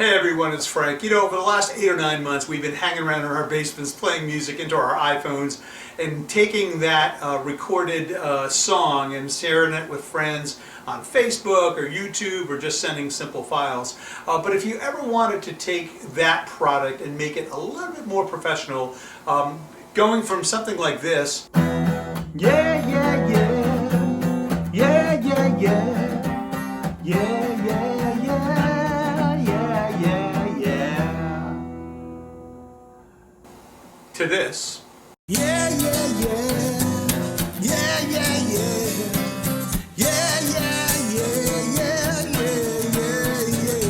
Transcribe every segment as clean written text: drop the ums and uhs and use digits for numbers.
Hey everyone, it's Frank. You know, over the last 8 or 9 months we've been hanging around in our basements playing music into our iPhones and taking that recorded song and sharing it with friends on Facebook or YouTube or just sending simple files. But if you ever wanted to take that product and make it a little bit more professional, going from something like this, yeah, yeah, yeah, yeah, yeah, yeah, yeah, yeah, yeah, to this. Yeah, yeah, yeah. Yeah, yeah, yeah. Yeah, yeah, yeah, yeah, yeah, yeah.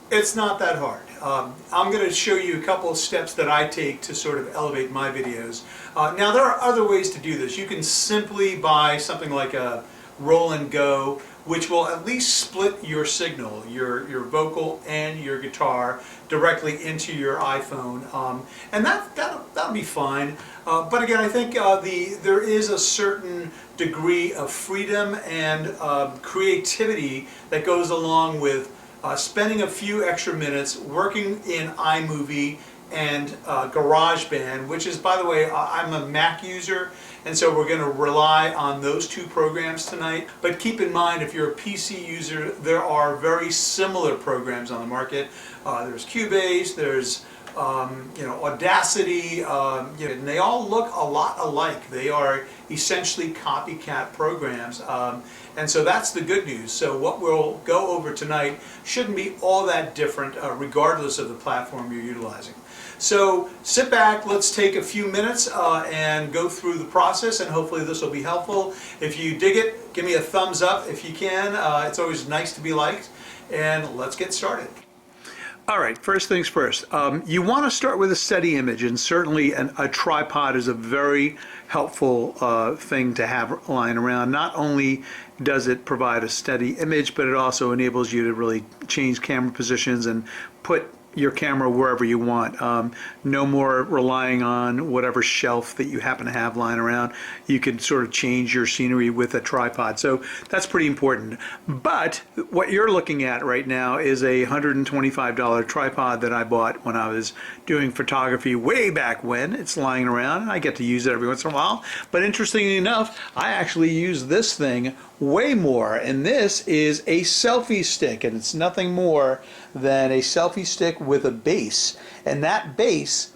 It's not that hard. I'm going to show you a couple of steps that I take to sort of elevate my videos. Now there are other ways to do this. You can simply buy something like a roll and go, which will at least split your signal, your vocal and your guitar, directly into your iPhone, and that'll be fine. But again, I think there is a certain degree of freedom and creativity that goes along with spending a few extra minutes working in iMovie and Garageband, which is, by the way, I'm a Mac user, and so we're going to rely on those two programs tonight. But keep in mind, if you're a PC user, there are very similar programs on the market. There's Cubase, there's Audacity, and they all look a lot alike. They are essentially copycat programs, and so that's the good news. So what we'll go over tonight shouldn't be all that different, regardless of the platform you're utilizing. So sit back, let's take a few minutes and go through the process, and hopefully this will be helpful. If you dig it, give me a thumbs up if you can. It's always nice to be liked, and let's get started. All right, first things first. You want to start with a steady image, and certainly a tripod is a very helpful thing to have lying around. Not only does it provide a steady image, but it also enables you to really change camera positions and put your camera wherever you want. No more relying on whatever shelf that you happen to have lying around. You can sort of change your scenery with a tripod, so that's pretty important. But what you're looking at right now is a $125 tripod that I bought when I was doing photography way back when. It's lying around and I get to use it every once in a while. But interestingly enough, I actually use this thing way more, and this is a selfie stick, and it's nothing more than a selfie stick with a base, and that base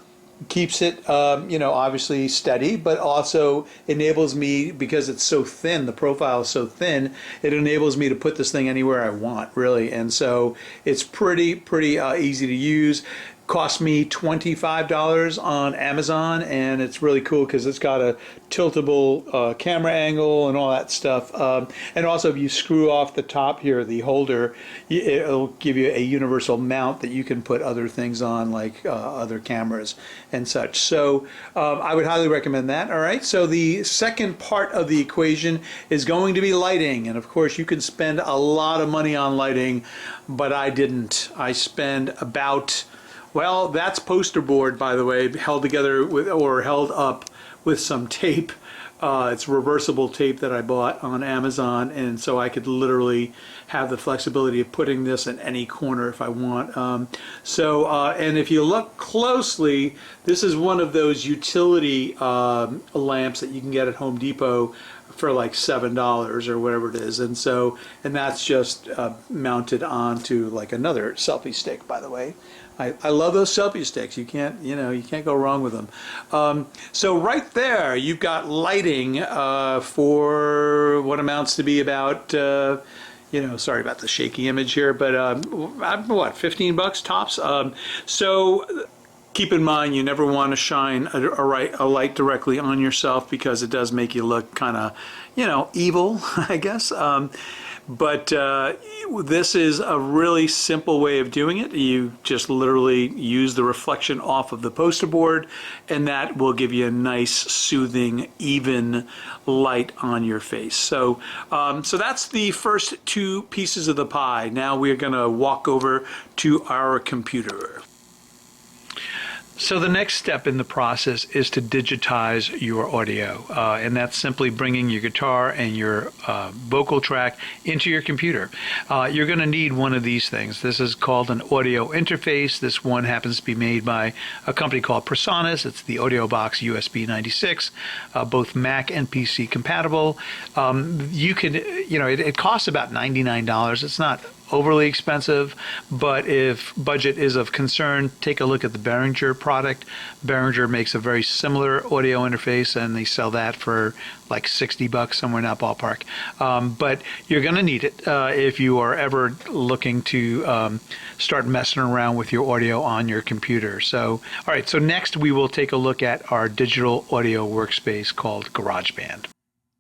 keeps it obviously steady, but also enables me, because it's so thin, the profile is so thin, it enables me to put this thing anywhere I want, really. And so it's pretty easy to use. Cost me $25 on Amazon, and it's really cool because it's got a tiltable camera angle and all that stuff. And also, if you screw off the top here, the holder, it'll give you a universal mount that you can put other things on, like other cameras and such. So I would highly recommend that. All right, so the second part of the equation is going to be lighting, and of course you can spend a lot of money on lighting, but I didn't. I spend about, well, that's poster board, by the way, held together with, or held up with some tape. It's reversible tape that I bought on Amazon, and so I could literally have the flexibility of putting this in any corner if I want. And if you look closely, this is one of those utility lamps that you can get at Home Depot for like $7 or whatever it is, and that's just mounted onto like another selfie stick, by the way. I love those selfie sticks. You can't go wrong with them. So right there, you've got lighting for what amounts to be about, sorry about the shaky image here, but what, 15 bucks tops? So keep in mind, you never want to shine a light directly on yourself, because it does make you look kind of, evil, I guess. But this is a really simple way of doing it. You just literally use the reflection off of the poster board, and that will give you a nice, soothing, even light on your face. So, so that's the first two pieces of the pie. Now we're going to walk over to our computer. So the next step in the process is to digitize your audio, and that's simply bringing your guitar and your vocal track into your computer. You're going to need one of these things. This is called an audio interface. This one happens to be made by a company called Presonus. It's the Audio Box USB 96, both Mac and PC compatible. You can, it costs about $99. It's not overly expensive, but if budget is of concern, take a look at the Behringer product. Behringer makes a very similar audio interface, and they sell that for like $60, somewhere in that ballpark. But you're going to need it if you are ever looking to start messing around with your audio on your computer. So, all right, so next we will take a look at our digital audio workspace called GarageBand.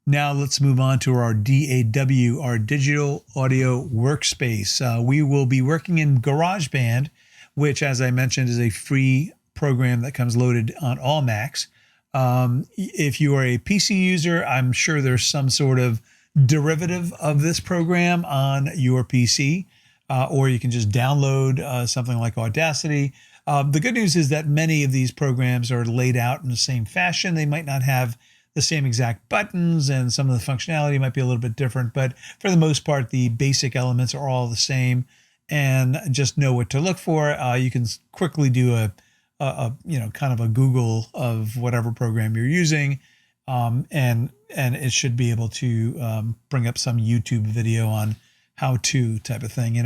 Now let's move on to our DAW, our Digital Audio Workspace. We will be working in GarageBand, which, as I mentioned, is a free program that comes loaded on all Macs. If you are a PC user, I'm sure there's some sort of derivative of this program on your PC, or you can just download something like Audacity. The good news is that many of these programs are laid out in the same fashion. They might not have the same exact buttons, and some of the functionality might be a little bit different, but for the most part, the basic elements are all the same, and just know what to look for. You can quickly do a kind of a Google of whatever program you're using, and it should be able to bring up some YouTube video on how to type of thing.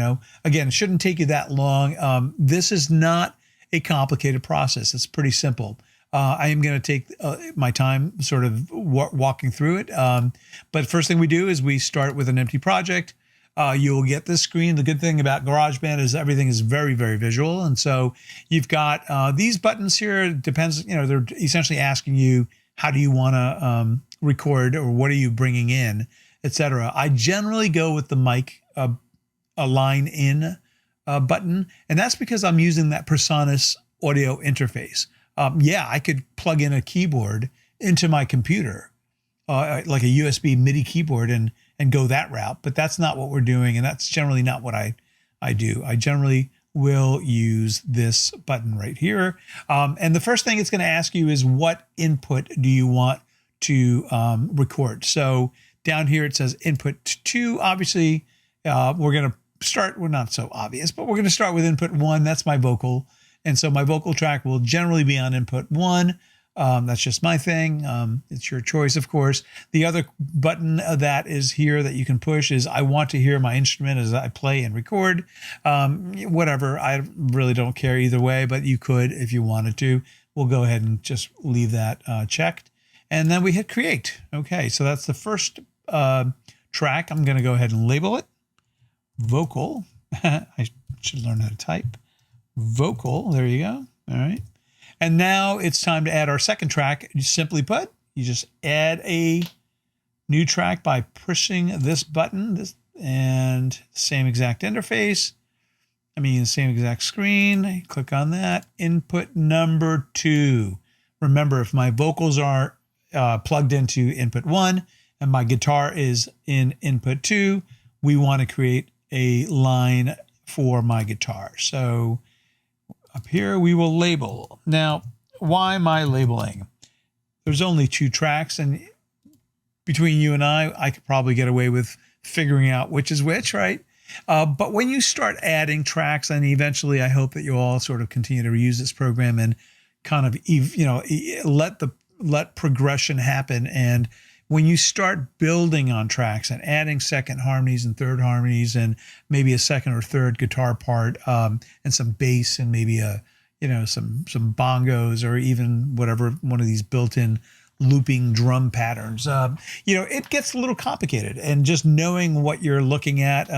Again, it shouldn't take you that long. This is not a complicated process. It's pretty simple. I am going to take my time sort of walking through it. But first thing we do is we start with an empty project. You will get this screen. The good thing about GarageBand is everything is very, very visual. And so you've got these buttons here. It depends, they're essentially asking you, how do you want to record, or what are you bringing in, etc. I generally go with the mic a line in button. And that's because I'm using that Presonus audio interface. I could plug in a keyboard into my computer, like a USB MIDI keyboard, and go that route. But that's not what we're doing, and that's generally not what I do. I generally will use this button right here. And the first thing it's going to ask you is, what input do you want to record? So down here it says input 2. Obviously, we're going to start, well, not so obvious, but we're going to start with input 1. That's my vocal. And so my vocal track will generally be on input 1. That's just my thing. It's your choice, of course. The other button that is here that you can push is, I want to hear my instrument as I play and record. Whatever, I really don't care either way, but you could if you wanted to. We'll go ahead and just leave that checked. And then we hit create. Okay, so that's the first track. I'm going to go ahead and label it vocal. I should learn how to type. Vocal, there you go. All right. And now it's time to add our second track. Simply put, you just add a new track by pushing this button, and same exact interface. Same exact screen. Click on that. Input number 2. Remember, if my vocals are plugged into input 1 and my guitar is in input 2, we want to create a line for my guitar. So up here, we will label. Now, why am I labeling? There's only 2 tracks, and between you and I could probably get away with figuring out which is which, right? But when you start adding tracks, and eventually I hope that you all sort of continue to use this program and kind of, let progression happen. And when you start building on tracks and adding second harmonies and third harmonies, and maybe a second or third guitar part, and some bass, and maybe some bongos, or even whatever, one of these built-in looping drum patterns, it gets a little complicated. And just knowing what you're looking at,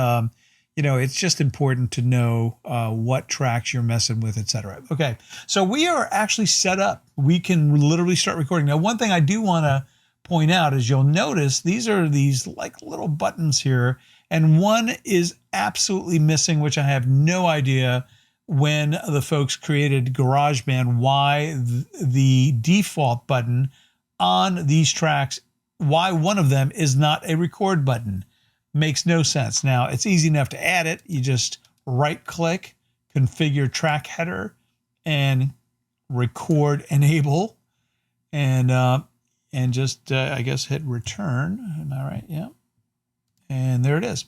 it's just important to know what tracks you're messing with, etc. Okay, so we are actually set up. We can literally start recording. Now, one thing I do want to point out is, you'll notice these are these like little buttons here, and one is absolutely missing, which I have no idea when the folks created GarageBand why the default button on these tracks, why one of them is not a record button. Makes no sense. Now, it's easy enough to add it. You just right click, configure track header, and record enable, and just I guess hit return. Am I right? Yeah. And there it is.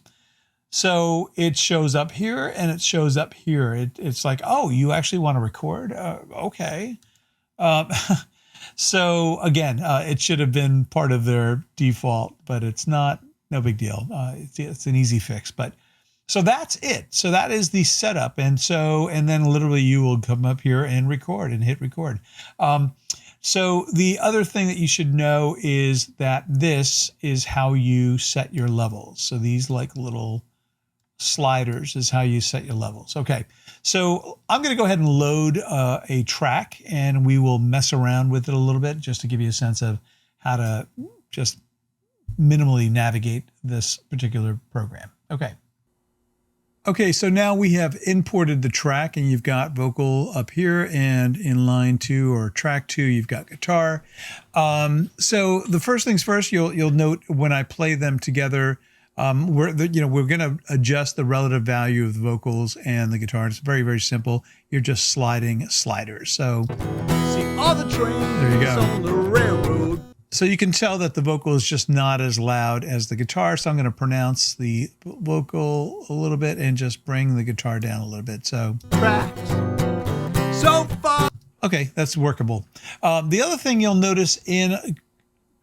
So it shows up here and it shows up here. It's like, oh, you actually want to record? Okay. Um, so again, it should have been part of their default, but it's not. No big deal. It's an easy fix. But so that's it. So that is the setup. And then literally you will come up here and record and hit record. So the other thing that you should know is that this is how you set your levels. So these like little sliders is how you set your levels. Okay, so I'm going to go ahead and load a track, and we will mess around with it a little bit just to give you a sense of how to just minimally navigate this particular program. Okay, so now we have imported the track, and you've got vocal up here, and in line 2 or track 2, you've got guitar. So the first things first, you'll note when I play them together, we're going to adjust the relative value of the vocals and the guitar. It's very, very simple. You're just sliding sliders. So See all the trains there you go. on the railroad. So you can tell that the vocal is just not as loud as the guitar. So I'm going to pronounce the vocal a little bit and just bring the guitar down a little bit. So Tracks so far. okay, that's workable. The other thing you'll notice in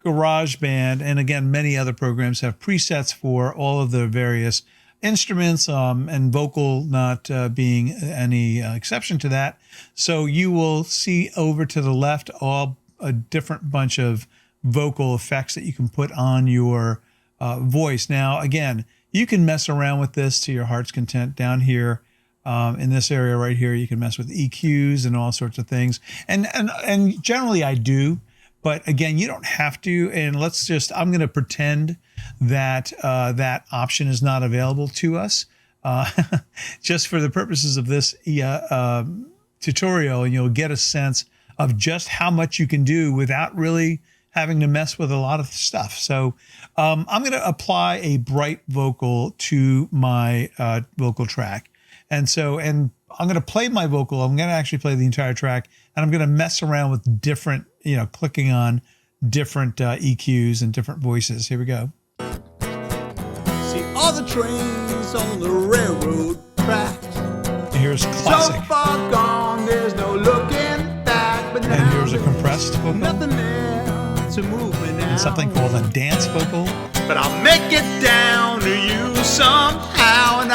Garageband, and again, many other programs have presets for all of the various instruments, and vocal not being any exception to that. So you will see over to the left a different bunch of vocal effects that you can put on your voice. Now, again, you can mess around with this to your heart's content. Down here in this area right here, you can mess with EQs and all sorts of things. And generally I do, but again, you don't have to. And I'm going to pretend that that option is not available to us just for the purposes of this tutorial, and you'll get a sense of just how much you can do without really having to mess with a lot of stuff. So I'm going to apply a bright vocal to my vocal track. And I'm going to play my vocal. I'm going to actually play the entire track, and I'm going to mess around with different, clicking on different EQs and different voices. Here we go. See all the trains on the railroad tracks. Here's classic. So far gone, there's no looking back. But And here's a compressed vocal. nothing there to move me now. And something called a dance vocal. But I'll make it down to you somehow, and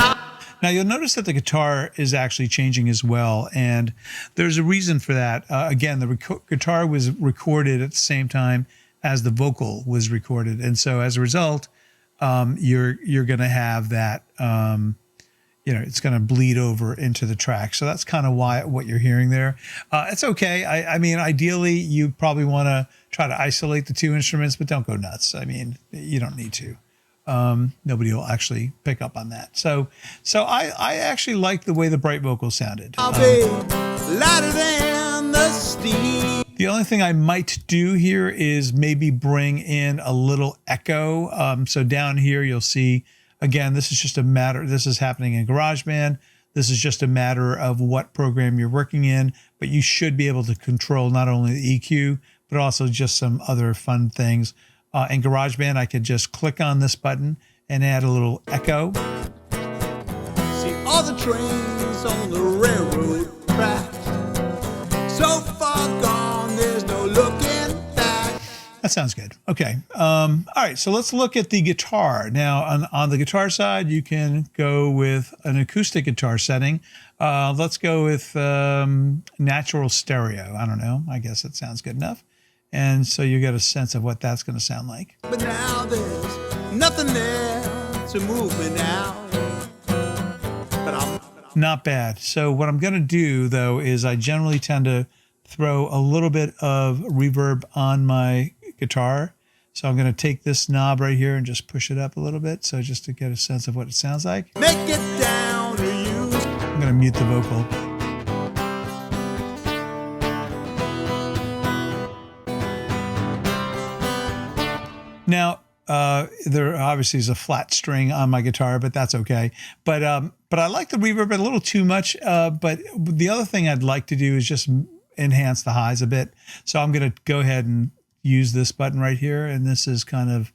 Now you'll notice that the guitar is actually changing as well, and there's a reason for that. Again, the guitar was recorded at the same time as the vocal was recorded, and so as a result, you're going to have that. It's going to bleed over into the track. So that's kind of what you're hearing there. It's okay. I mean, ideally, you probably want to try to isolate the two instruments, but don't go nuts. I mean, you don't need to. Nobody will actually pick up on that. So I actually like the way the bright vocal sounded. I'll be lighter than the steam. The only thing I might do here is maybe bring in a little echo. So down here, you'll see, again, this is happening in GarageBand. This is just a matter of what program you're working in, but you should be able to control not only the EQ, but also just some other fun things. In GarageBand, I could just click on this button and add a little echo. See all the trains on the railroad tracks. So far gone, there's no looking back. That sounds good. Okay. All right. So let's look at the guitar. Now, on the guitar side, you can go with an acoustic guitar setting. Let's go with natural stereo. I don't know. I guess it sounds good enough. And so you get a sense of what that's going to sound like. But now there's nothing there to move me now. But I'm Not bad. So what I'm going to do, though, is I generally tend to throw a little bit of reverb on my guitar. So I'm going to take this knob right here and just push it up a little bit. So just to get a sense of what it sounds like. make it down to you. I'm going to mute the vocal. Now, there obviously is a flat string on my guitar, but that's okay. But I like the reverb a little too much. But the other thing I'd like to do is just enhance the highs a bit. So I'm going to go ahead and use this button right here. And this is kind of,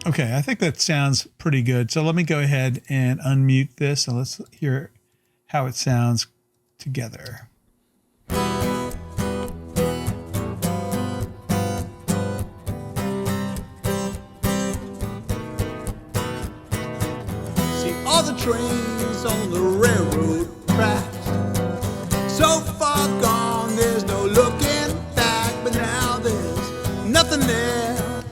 okay, I think that sounds pretty good. So let me go ahead and unmute this and let's hear how it sounds together. All the trains on the railroad tracks, so far gone there's no looking back, but now there's nothing there.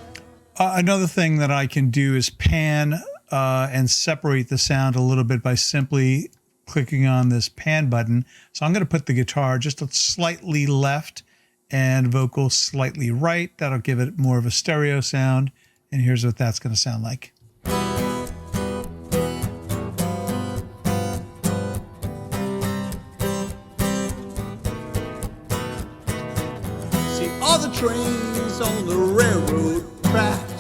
Another thing that I can do is pan and separate the sound a little bit by simply clicking on this pan button. So I'm going to put the guitar just slightly left and vocal slightly right. That'll give it more of a stereo sound. And here's what that's going to sound like. All the trains on the railroad tracks,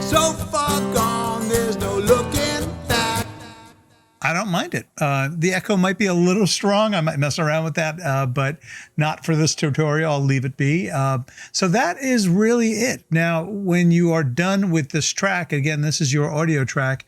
so far gone there's no looking back. I don't mind it. The echo might be a little strong. I might mess around with that, but not for this tutorial. I'll leave it be. So that is really it. Now, when you are done with this track, again, this is your audio track,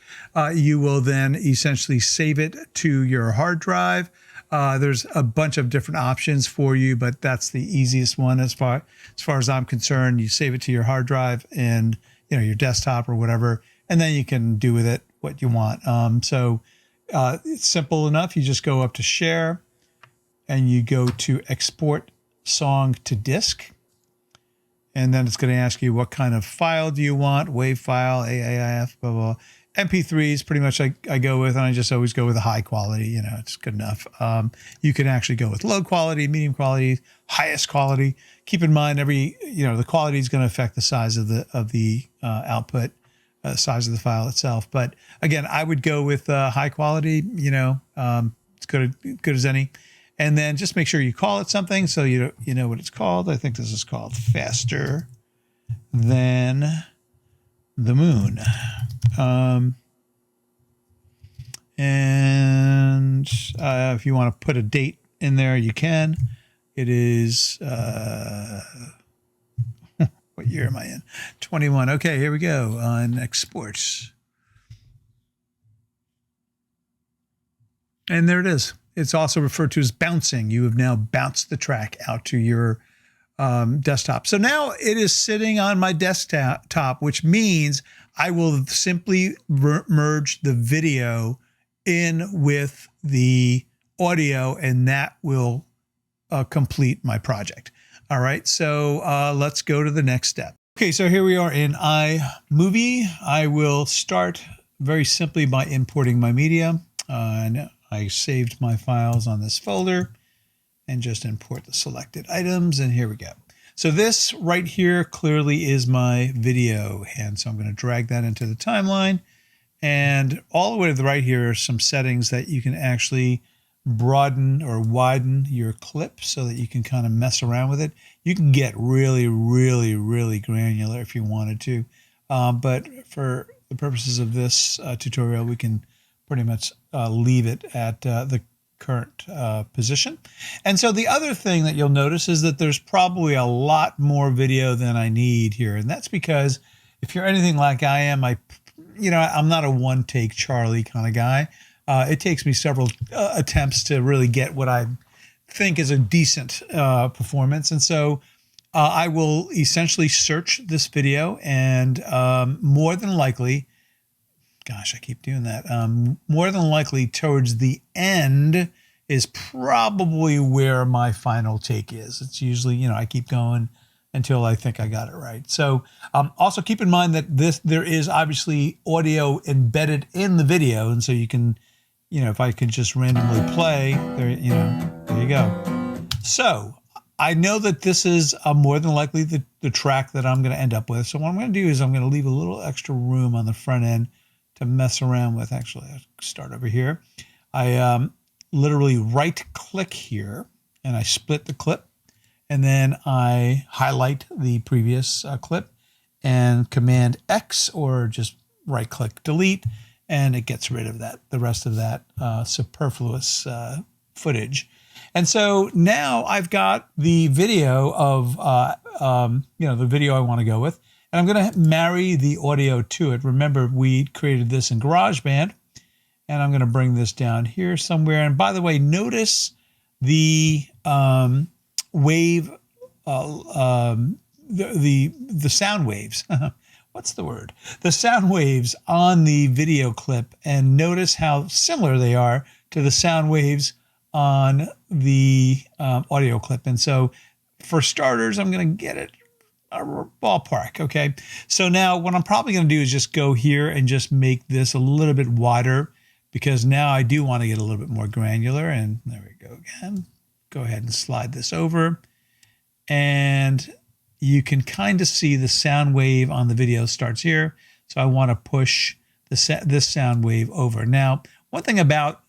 you will then essentially save it to your hard drive. There's a bunch of different options for you, but that's the easiest one as far as I'm concerned. You save it to your hard drive and your desktop or whatever, and then you can do with it what you want. It's simple enough. You just go up to Share, and you go to Export Song to Disk, and then it's going to ask you what kind of file do you want, WAV file, AAIF, blah, blah. MP3s pretty much I go with, and I just always go with a high quality. It's good enough. You can actually go with low quality, medium quality, highest quality. Keep in mind the quality is going to affect the size of the output, size of the file itself. But again, I would go with high quality. It's good as any. And then just make sure you call it something so you know what it's called. I think this is called Faster Than the Moon. If you want to put a date in there, you can. It is, what year am I in? 21. Okay, here we go on export. And there it is. It's also referred to as bouncing. You have now bounced the track out to your desktop. So now it is sitting on my desktop, which means I will simply merge the video in with the audio, and that will complete my project. All right, so let's go to the next step. Okay, so here we are in iMovie. I will start very simply by importing my media. And I saved my files on this folder and just import the selected items, and here we go. So this right here clearly is my video, and so I'm going to drag that into the timeline, and all the way to the right here are some settings that you can actually broaden or widen your clip so that you can kind of mess around with it. You can get really, really, really granular if you wanted to, but for the purposes of this tutorial, we can pretty much leave it at the current position. And so the other thing that you'll notice is that there's probably a lot more video than I need here. And that's because if you're anything like I am, I'm not a one-take Charlie kind of guy. It takes me several attempts to really get what I think is a decent performance. And so I will essentially search this video, and more than likely, gosh, I keep doing that. More than likely towards the end is probably where my final take is. It's usually, I keep going until I think I got it right. So also keep in mind that there is obviously audio embedded in the video. And so you can, if I could just randomly play there, there you go. So I know that this is more than likely the track that I'm going to end up with. So what I'm going to do is I'm going to leave a little extra room on the front end to mess around with. Actually, I'll start over here. I literally right click here and I split the clip. and then I highlight the previous clip and Command X, or just right click delete, and it gets rid of that, the rest of that superfluous footage. And so now I've got the video of, the video I want to go with, and I'm going to marry the audio to it. Remember, we created this in Garageband, and I'm going to bring this down here somewhere. And by the way, notice the wave, the sound waves. What's the word? The sound waves on the video clip, and notice how similar they are to the sound waves on the audio clip. And so for starters, I'm going to get it a ballpark. Okay. So now what I'm probably going to do is just go here and just make this a little bit wider, because now I do want to get a little bit more granular. And there we go again. Go ahead and slide this over, and you can kind of see the sound wave on the video starts here. So I want to push this sound wave over. Now, one thing about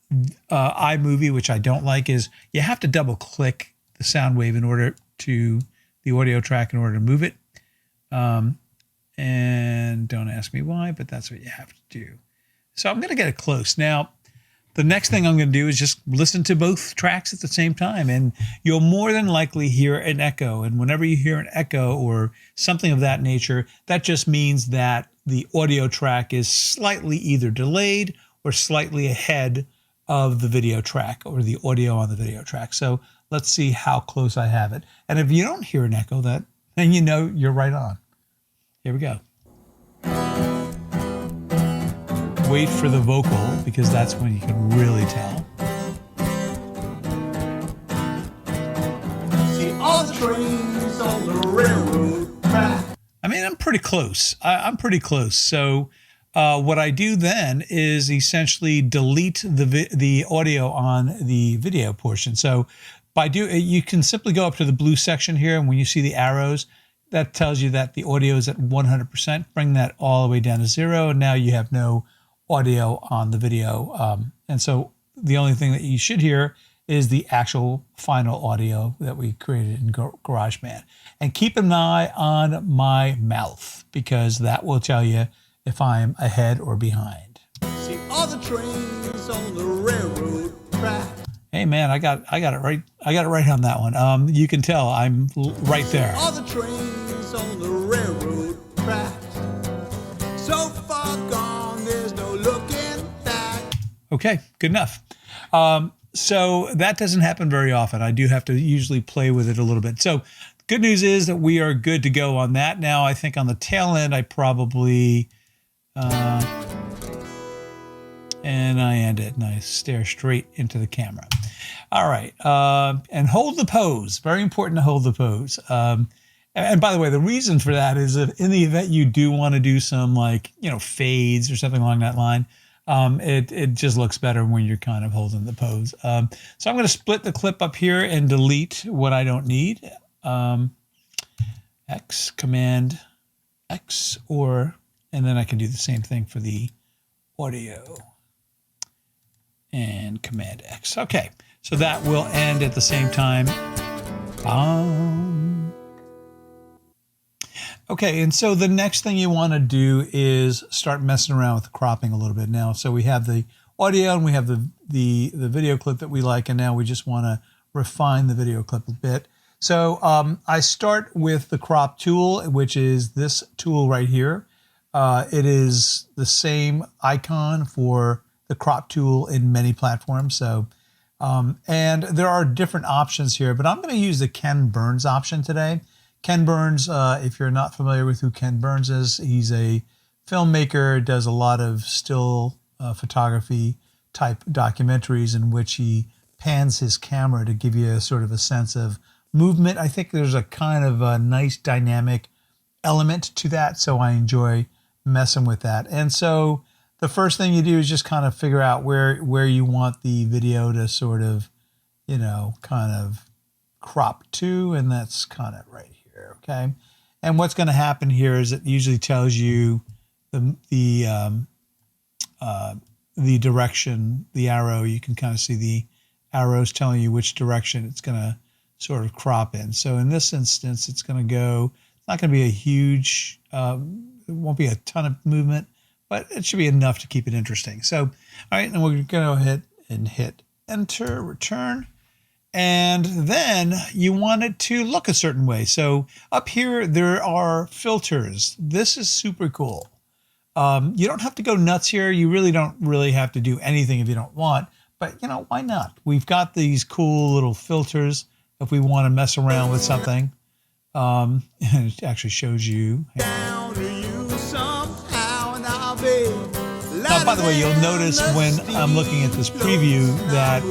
iMovie, which I don't like, is you have to double click the sound wave in order to the audio track in order to move it. And don't ask me why, but that's what you have to do. So I'm going to get it close. Now, the next thing I'm going to do is just listen to both tracks at the same time, and you'll more than likely hear an echo. And whenever you hear an echo or something of that nature, that just means that the audio track is slightly either delayed or slightly ahead of the video track, or the audio on the video track. So let's see how close I have it. And if you don't hear an echo, then you know you're right on. Here we go. Wait for the vocal, because that's when you can really tell. See all the trains on the railroad track. I mean, I'm pretty close. I'm pretty close. So what I do then is essentially delete the audio on the video portion. So you can simply go up to the blue section here, and when you see the arrows, that tells you that the audio is at 100%. Bring that all the way down to 0, and now you have no audio on the video. And so the only thing that you should hear is the actual final audio that we created in GarageBand. And keep an eye on my mouth, because that will tell you if I'm ahead or behind. See all the trains on the railroad track. Hey man, I got it right. I got it right on that one. You can tell I'm right there. All the trains on the railroad track. So far gone, there's no looking back. Okay, good enough. So that doesn't happen very often. I do have to usually play with it a little bit. So good news is that we are good to go on that. Now I think on the tail end, I probably, and I end it, and I stare straight into the camera. All right, and hold the pose. Very important to hold the pose. And by the way, the reason for that is that in the event you do want to do some fades or something along that line, it just looks better when you're kind of holding the pose. So I'm going to split the clip up here and delete what I don't need. X, Command X, and then I can do the same thing for the audio. And Command X. Okay, so that will end at the same time. Okay, and so the next thing you want to do is start messing around with the cropping a little bit now. So we have the audio and we have the video clip that we like, and now we just want to refine the video clip a bit. So I start with the crop tool, which is this tool right here. It is the same icon for the crop tool in many platforms. So, and there are different options here, but I'm going to use the Ken Burns option today. Ken Burns, if you're not familiar with who Ken Burns is, he's a filmmaker, does a lot of still photography type documentaries in which he pans his camera to give you a sort of a sense of movement. I think there's a kind of a nice dynamic element to that, so I enjoy messing with that. And so the first thing you do is just kind of figure out where you want the video to sort of, kind of crop to, and that's kind of right here, okay? And what's going to happen here is it usually tells you the direction, the arrow. You can kind of see the arrows telling you which direction it's going to sort of crop in. So in this instance, it's going to go, it's not going to be a huge, it won't be a ton of movement, but it should be enough to keep it interesting. So, all right, and we're going to go ahead and hit enter, return. And then you want it to look a certain way. So up here, there are filters. This is super cool. You don't have to go nuts here. You really don't have to do anything if you don't want, but you know, why not? We've got these cool little filters if we want to mess around with something. And it actually shows you. Now, by the way, you'll notice when I'm looking at this preview that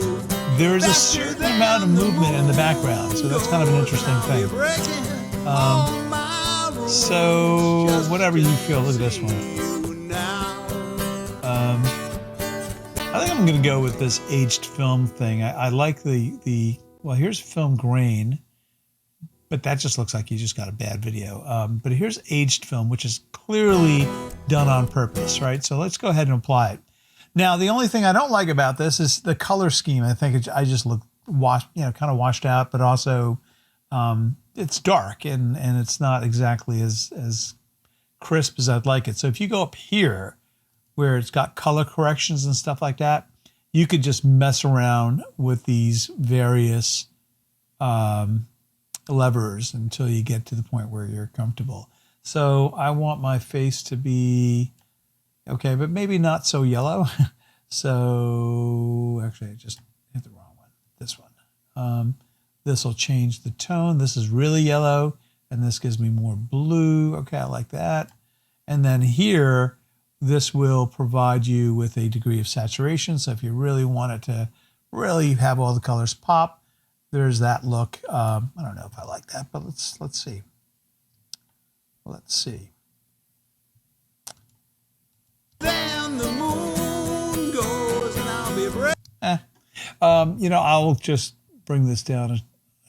there's a certain amount of movement in the background. So that's kind of an interesting thing. So whatever you feel, look at this one. I think I'm going to go with this aged film thing. I like the well, here's film grain, but that just looks like you just got a bad video. But here's aged film, which is clearly done on purpose, right? So let's go ahead and apply it. Now, the only thing I don't like about this is the color scheme. I think I just look washed, you know, kind of washed out, but also it's dark and it's not exactly as crisp as I'd like it. So if you go up here where it's got color corrections and stuff like that, you could just mess around with these various levers until you get to the point where you're comfortable. So I want my face to be okay, but maybe not so yellow. So actually I just hit the wrong one, this one. This will change the tone. This is really yellow and this gives me more blue. Okay, I like that. And then here, this will provide you with a degree of saturation. So if you really wanted to really have all the colors pop, there's that look. I don't know if I like that, but let's see. Let's see. Then the moon goes and I'll be you know, I'll just bring this down a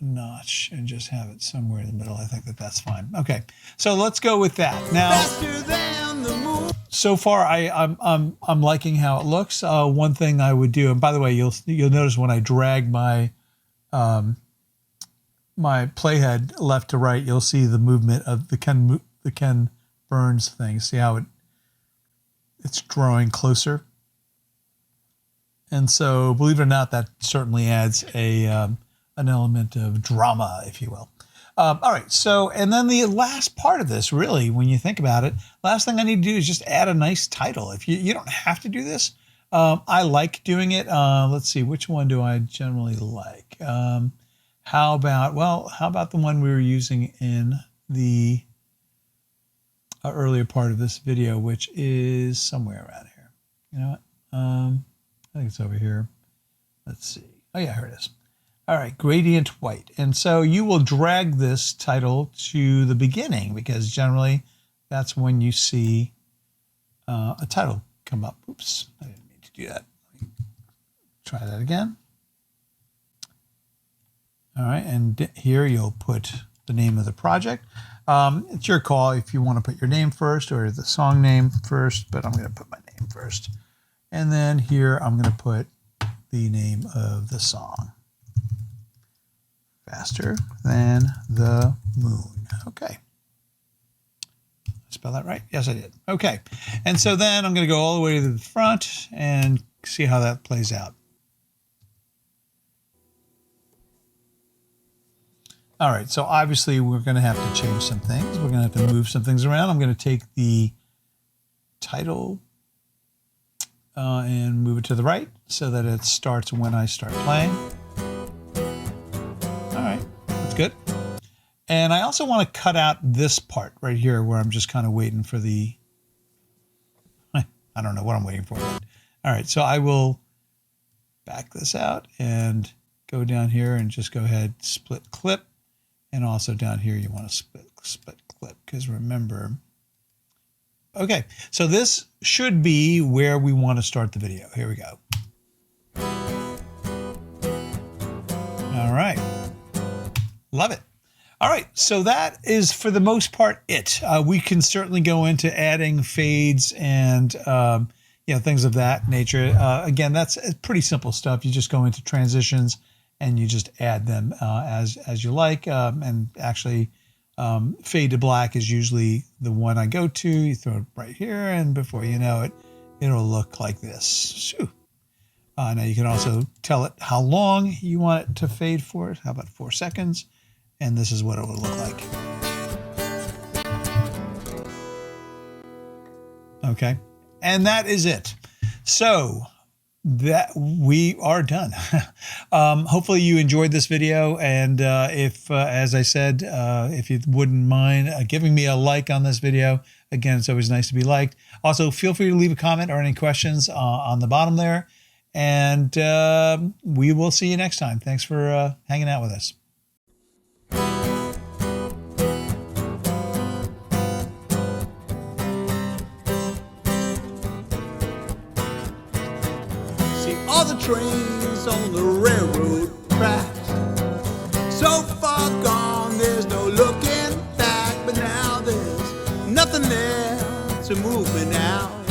notch and just have it somewhere in the middle. I think that's fine. Okay, so let's go with that. Now, so far I'm liking how it looks. One thing I would do, and by the way, you'll notice when I drag my my playhead left to right, you'll see the movement of the Ken Burns thing. See how it's drawing closer. And so, believe it or not, that certainly adds an element of drama, if you will. All right, so, and then the last part of this, really, when you think about it, last thing I need to do is just add a nice title. If you don't have to do this, I like doing it. Let's see, which one do I generally like? How about the one we were using in the earlier part of this video, which is somewhere around here. You know what? I think it's over here. Let's see. Oh yeah, here it is. All right, gradient white. And so you will drag this title to the beginning because generally that's when you see a title come up. Oops, I didn't mean to do that. Let me try that again. All right, and here you'll put the name of the project. It's your call if you want to put your name first or the song name first, but I'm going to put my name first. And then here I'm going to put the name of the song. Faster than the moon. Okay. Spell that right? Yes, I did. Okay. And so then I'm going to go all the way to the front and see how that plays out. All right, so obviously we're going to have to change some things. We're going to have to move some things around. I'm going to take the title and move it to the right so that it starts when I start playing. All right, that's good. And I also want to cut out this part right here where I'm just kind of waiting for the, I don't know what I'm waiting for. All right, so I will back this out and go down here and just go ahead, split clip. And also down here, you want to split clip because remember, okay, so this should be where we want to start the video. Here we go. All right, love it. All right, so that is for the most part it. We can certainly go into adding fades and things of that nature. Again, that's pretty simple stuff. You just go into transitions and you just add them as you like. And actually, fade to black is usually the one I go to. You throw it right here, and before you know it, it'll look like this. Shoo. Now you can also tell it how long you want it to fade for. How about 4 seconds? And this is what it will look like. Okay, and that is it. So that we are done. Hopefully you enjoyed this video, and if, as I said, if you wouldn't mind giving me a like on this video. Again, it's always nice to be liked. Also, feel free to leave a comment or any questions on the bottom there, and we will see you next time. Thanks for hanging out with us. All the trains on the railroad tracks, so far gone there's no looking back. But now there's nothing there to move me now.